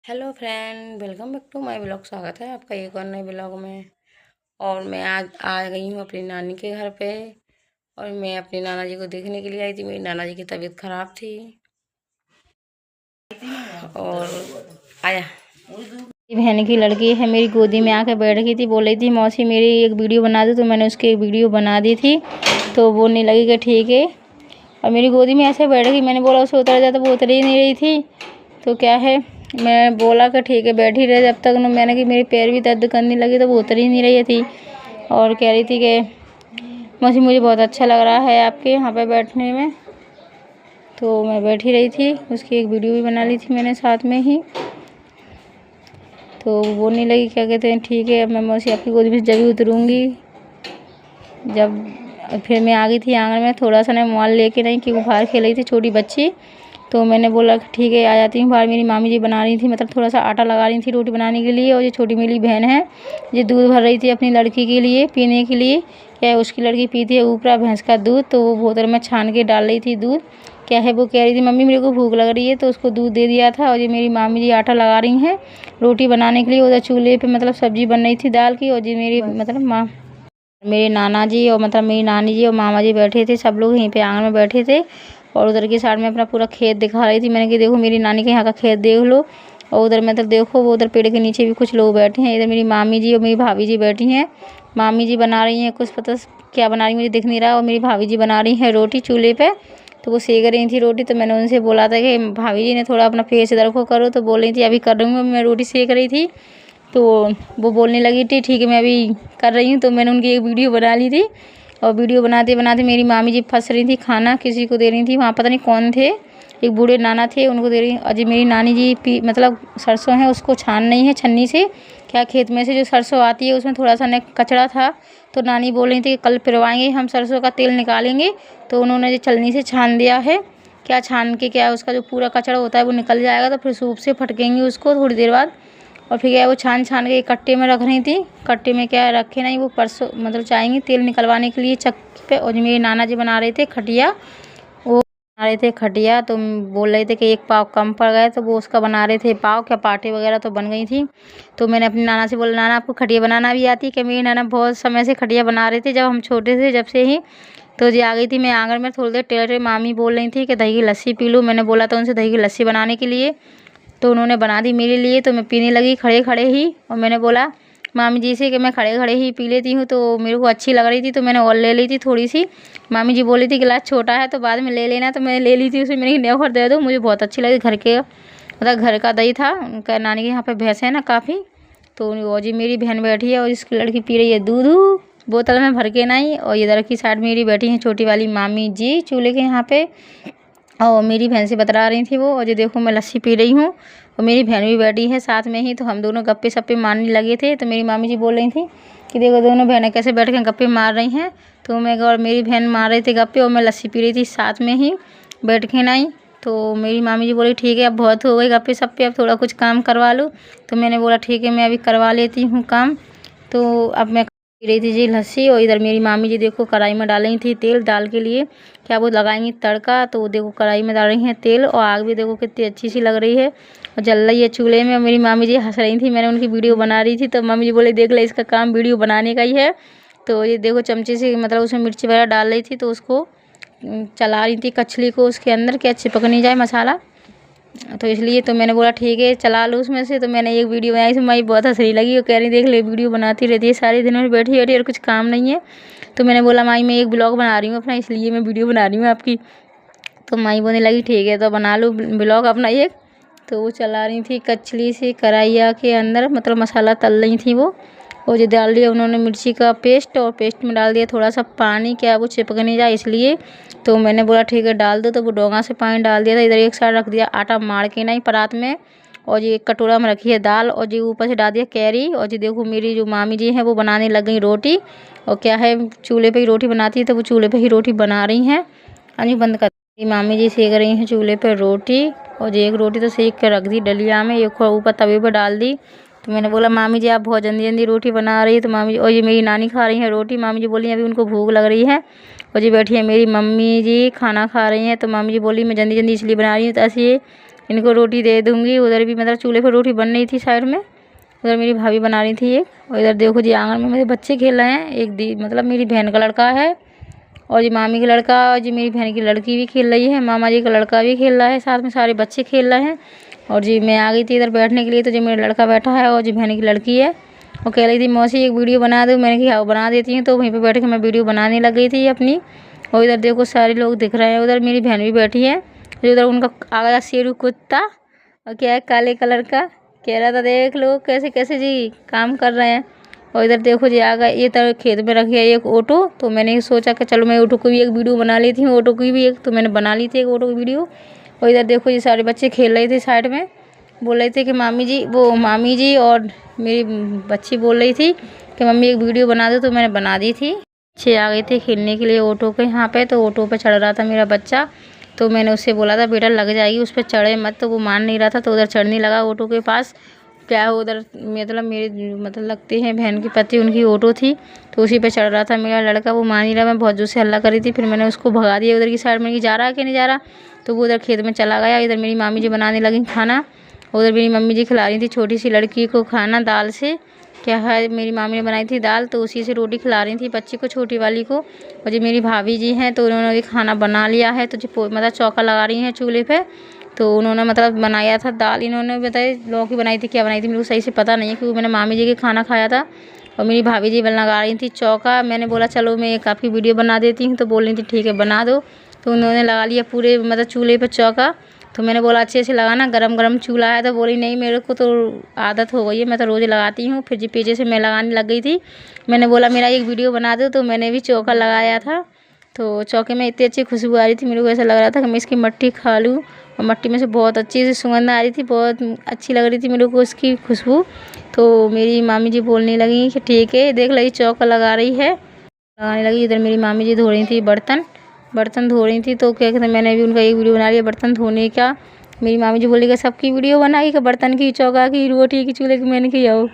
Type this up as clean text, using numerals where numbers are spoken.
Hello friend, welcome back to my blog. स्वागत है आपका एक और नए ब्लॉग में। और मैं आज आ गई हूँ अपनी नानी के घर पे। और मैं अपनी नाना जी को देखने के लिए आई थी। मेरी नाना जी की तबीयत खराब थी और आया बहन की लड़की है, मेरी गोदी में आके बैठ गई थी। बोल रही थी मौसी मेरी एक वीडियो बना दो, तो मैंने उसकी एक वीडियो बना दी थी। तो बोलने लगी कि ठीक है, और मेरी गोदी में ऐसे बैठ गई। मैंने बोला उसे उतर जा, तो वो उतर ही नहीं रही थी। तो क्या है, मैं बोला कि ठीक है बैठी रहे जब तक न। मैंने कि मेरे पैर भी दर्द करने लगे, तो वो उतर ही नहीं रही थी। और कह रही थी कि मौसी मुझे बहुत अच्छा लग रहा है आपके यहाँ पे बैठने में। तो मैं बैठी रही थी, उसकी एक वीडियो भी बना ली थी मैंने साथ में ही। तो वो बोलने लगी क्या कहते हैं, ठीक है अब मैं मौसी आपकी गोदी में जब भी उतरूँगी। जब फिर मैं आ गई थी आंगन में, थोड़ा सा ना मोबाइल लेके नहीं, क्योंकि बाहर खेल रही थी छोटी बच्ची। तो मैंने बोला कि ठीक है आ जाती हूँ बाहर। मेरी मामी जी बना रही थी, मतलब थोड़ा सा आटा लगा रही थी रोटी बनाने के लिए। और ये छोटी मेरी बहन है, ये दूध भर रही थी अपनी लड़की के लिए पीने के लिए। क्या है, उसकी लड़की पीती है ऊपरा भैंस का दूध, तो वो बोतल में छान के डाल रही थी दूध। क्या है, वो कह रही थी मम्मी मेरे को भूख लग रही है, तो उसको दूध दे दिया था। और ये मेरी मामी जी आटा लगा रही हैं रोटी बनाने के लिए। उधर चूल्हे पे मतलब सब्जी बन रही थी दाल की। और जी मेरी मतलब माँ, मेरे नाना जी और मतलब मेरी नानी जी और मामा जी बैठे थे, सब लोग यहीं पे आंगन में बैठे थे। और उधर की साइड में अपना पूरा खेत दिखा रही थी। मैंने कि देखो मेरी नानी के यहाँ का खेत देख लो। और उधर मतलब देखो, वो उधर पेड़ के नीचे भी कुछ लोग बैठे हैं। इधर मेरी मामी जी और मेरी भाभी जी बैठी हैं। मामी जी बना रही हैं कुछ, पता क्या बना रही मुझे दिख नहीं रहा। और मेरी भाभी जी बना रही हैं रोटी चूल्हे पे। तो वो सेक रही थी रोटी। तो मैंने उनसे बोला था कि भाभी जी ने थोड़ा अपना फेस इधर को करो। तो बोल रही थी अभी कर रही हूँ, मैं रोटी सेक रही थी। तो वो बोलने लगी थी ठीक है मैं अभी कर रही हूँ। तो मैंने उनकी एक वीडियो बना ली थी। और वीडियो बनाते बनाते मेरी मामी जी फंस रही थी, खाना किसी को दे रही थी। वहाँ पता नहीं कौन थे, एक बूढ़े नाना थे, उनको दे रही। अजय मेरी नानी जी मतलब सरसों है उसको छान नहीं है छन्नी से। क्या खेत में से जो सरसों आती है उसमें थोड़ा सा न कचरा था। तो नानी बोल रही थी कि कल पिरवाएंगे हम, सरसों का तेल निकालेंगे। तो उन्होंने जो छलनी से छान दिया है। क्या छान के क्या उसका जो पूरा कचरा होता है वो निकल जाएगा। तो फिर सूप से फटकेंगे उसको थोड़ी देर बाद। और फिर क्या है, वो छान छान के कट्टे में रख रही थी। कट्टे में क्या रखे नहीं, वो परसों मतलब जाएंगे तेल निकलवाने के लिए चक्की पे। और मेरे नाना जी बना रहे थे खटिया, वो बना रहे थे खटिया। तो बोल रहे थे कि एक पाव कम पड़ गए, तो वो उसका बना रहे थे पाव। क्या पाटे वगैरह तो बन गई थी। तो मैंने अपनी नाना से बोला नाना आपको खटिया बनाना भी आती है क्या। मेरी नाना बहुत समय से खटिया बना रहे थे जब हम छोटे थे, जब से ही। तो जी आ गई थी मैं आंगन में थोड़ी देर टेढ़े। मामी बोल रही थी कि दही की लस्सी पी लो। मैंने बोला था उनसे दही की लस्सी बनाने के लिए। तो उन्होंने बना दी मेरे लिए। तो मैं पीने लगी खड़े खड़े ही। और मैंने बोला मामी जी से कि मैं खड़े खड़े ही पी लेती हूँ। तो मेरे को अच्छी लग रही थी, तो मैंने और ले ली थी थोड़ी सी। मामी जी बोली थी गिलास छोटा है तो बाद में ले लेना। तो मैंने ले ली थी उसे। मैंने नहीं भर दे दो, मुझे बहुत अच्छी लगी। घर के मतलब घर का दही था उनका। नानी के यहाँ पे भैंस है ना काफ़ी। तो वो जी मेरी बहन बैठी है और इसकी लड़की पी रही है दूध बोतल में भर के नहीं। और इधर की साइड मेरी बैठी है छोटी वाली मामी जी चूल्हे के यहाँ पे। और मेरी बहन से बतला रही थी वो। और ये देखो मैं लस्सी पी रही हूँ, और मेरी बहन भी बैठी है साथ में ही। तो हम दोनों गप्पे सप्पे मारने लगे थे। तो मेरी मामी जी बोल रही थी कि देखो दोनों बहनें कैसे बैठ के गप्पे मार रही हैं। तो मैं और मेरी बहन मार रही थी गप्पे, और मैं लस्सी पी रही थी साथ में ही बैठ के नहीं। तो मेरी मामी जी बोली ठीक है अब बहुत हो गई गप्पे सप्पे, अब थोड़ा कुछ काम करवा लो। तो मैंने बोला ठीक है मैं अभी करवा लेती हूँ काम। तो अब मैं पी रही थी जी लस्सी। और इधर मेरी मामी जी देखो कढ़ाई में डाल रही थी तेल दाल के लिए। क्या वो लगाएंगी तड़का। तो वो देखो कढ़ाई में डाल रही हैं तेल, और आग भी देखो कितनी अच्छी सी लग रही है और जल रही है चूल्हे में। मेरी मामी जी हंस रही थी, मैंने उनकी वीडियो बना रही थी। तो मम्मी जी बोले देख ले इसका काम वीडियो बनाने का ही है। तो ये देखो चमचे से मतलब उसमें मिर्ची वगैरह डाल रही थी। तो उसको चला रही थी कछली को उसके अंदर, क्या चिपक नहीं जाए मसाला। तो इसलिए तो मैंने बोला ठीक है चला लो उसमें से। तो मैंने एक वीडियो बनाई थी, मुझे बहुत हंसी लगी। वो कह रही देख ले वीडियो बनाती रहती है सारे दिन में बैठी बैठी और कुछ काम नहीं है। तो मैंने बोला माई मैं एक ब्लॉग बना रही हूँ अपना, इसलिए मैं वीडियो बना रही हूँ आपकी। तो माई बोलने लगी ठीक है तो बना लो ब्लॉग अपना एक। तो वो चला रही थी कचली से कढ़ाइया के अंदर, मतलब मसाला तल रही थी वो। और जो डाल दिया उन्होंने मिर्ची का पेस्ट, और पेस्ट में डाल दिया थोड़ा सा पानी, क्या वो चिपक नहीं जाए इसलिए। तो मैंने बोला ठीक है डाल दो। तो वो डोंगा से पानी डाल दिया था। इधर एक साइड रख दिया आटा मार के नहीं परात में। और ये एक कटोरा में रखी है दाल, और जी ऊपर से डाल दिया कैरी। और जी देखो मेरी जो मामी जी हैं वो बनाने लग गई रोटी। और क्या है चूल्हे पे ही रोटी बनाती है, तो वो चूल्हे पे ही रोटी बना रही हैं। हाँ जी बंद कर। मामी जी सेक रही हैं चूल्हे पे रोटी। और एक रोटी तो सेक के रख दी डलिया में, एक ऊपर तवे पे डाल दी। तो मैंने बोला मामी जी आप बहुत जल्दी जल्दी रोटी बना रही है। तो मामी जी, और ये मेरी नानी खा रही है रोटी। मामी जी बोली अभी उनको भूख लग रही है। और जी बैठी है मेरी मम्मी जी खाना खा रही हैं। तो मामी जी बोली मैं जल्दी जल्दी इसलिए बना रही हूँ ताकि इनको रोटी दे दूँगी। उधर भी मतलब चूल्हे पर रोटी बन रही थी साइड में, उधर मेरी भाभी बना रही थी एक। और इधर देखो जी आंगन में मेरे बच्चे खेल रहे हैं। एक दी मतलब मेरी बहन का लड़का है और जी मामी का लड़का और जी मेरी बहन की लड़की भी खेल रही है, मामा जी का लड़का भी खेल रहा है, साथ में सारे बच्चे खेल रहे हैं। और जी मैं आ गई थी इधर बैठने के लिए, तो जी मेरा लड़का बैठा है और जी बहन की लड़की है। वो कह रही थी मौसी एक वीडियो बना दो, मैंने कहा बना देती हूँ। तो वहीं पे बैठ के मैं वीडियो बनाने लग गई थी अपनी। और इधर देखो सारे लोग दिख रहे हैं, उधर मेरी बहन भी बैठी है। जो उधर उनका आ गया शेरू कुत्ता और क्या है काले कलर का, कह रहा था देख लो कैसे कैसे जी काम कर रहे हैं। और इधर देखो जी आ गया, ये तरह खेत में रखी है एक ऑटो। तो मैंने सोचा कि चलो मैं ऑटो की भी एक वीडियो बना लेती हूँ, ऑटो की भी एक। तो मैंने बना ली थी एक ऑटो की वीडियो। और इधर देखो ये सारे बच्चे खेल रहे थे साइड में, बोल रहे थे कि मामी जी और मेरी बच्ची बोल रही थी कि मम्मी एक वीडियो बना दो। तो मैंने बना दी थी। बच्चे आ गए थे खेलने के लिए ऑटो के यहाँ पे। तो ऑटो पे चढ़ रहा था मेरा बच्चा, तो मैंने उससे बोला था बेटा लग जाएगी उस पर चढ़े मत। तो वो मान नहीं रहा था, तो उधर चढ़ने लगा ऑटो के पास। क्या है उधर मतलब मेरे मतलब लगते हैं बहन की पति, उनकी ऑटो थी, तो उसी पे चढ़ रहा था मेरा लड़का। वो मान नहीं रहा, मैं बहुत जोर से हल्ला कर रही थी। फिर मैंने उसको भगा दिया उधर की साइड में कि जा रहा है कि नहीं जा रहा। तो वो उधर खेत में चला गया। इधर मेरी मामी जी बनाने लगी खाना, उधर मेरी मम्मी जी खिला रही थी छोटी सी लड़की को खाना दाल से। क्या है मेरी मामी ने बनाई थी दाल, तो उसी से रोटी खिला रही थी बच्ची को, छोटी वाली को। और जो मेरी भाभी जी हैं तो उन्होंने भी खाना बना लिया है। तो जो मतलब चौका लगा रही हैं चूल्हे पे। तो उन्होंने मतलब बनाया था दाल, इन्होंने बताया लौकी बनाई थी क्या बनाई थी मेरे को सही से पता नहीं है, क्योंकि मैंने मामी जी के खाना खाया था। और मेरी भाभी जी लगा रही थी चौका। मैंने बोला चलो मैं एक आपकी वीडियो बना देती हूँ, तो बोल रही थी ठीक है बना दो। तो उन्होंने लगा लिया पूरे मतलब चूल्हे पर चौका। तो मैंने बोला अच्छे से लगाना, गरम गरम चूल्हा है। तो बोली नहीं मेरे को तो आदत हो गई है, मैं तो रोज़ लगाती हूँ। फिर जी पीछे से मैं लगाने लग गई थी। मैंने बोला मेरा एक वीडियो बना दो, तो मैंने भी चौका लगाया था। तो चौके में इतनी अच्छी खुशबू आ रही थी, मेरे को ऐसा लग रहा था कि मैं इसकी मट्टी खा लूँ। और मट्टी में से बहुत अच्छी सी सुगंध आ रही थी, बहुत अच्छी लग रही थी मेरे को उसकी खुशबू। तो मेरी मामी जी बोलने लगी कि ठीक है देख ली चौका लगा रही है, लगाने लगी। इधर मेरी मामी जी धो रही थी बर्तन धो रही थी। तो क्या कहते हैं मैंने भी उनका एक वीडियो बना लिया बर्तन धोने का। मेरी मामी जी बोली कि सबकी वीडियो बनाई कि बर्तन की, चौका की, रोटी की, चूल्हे की। मैंने की आओ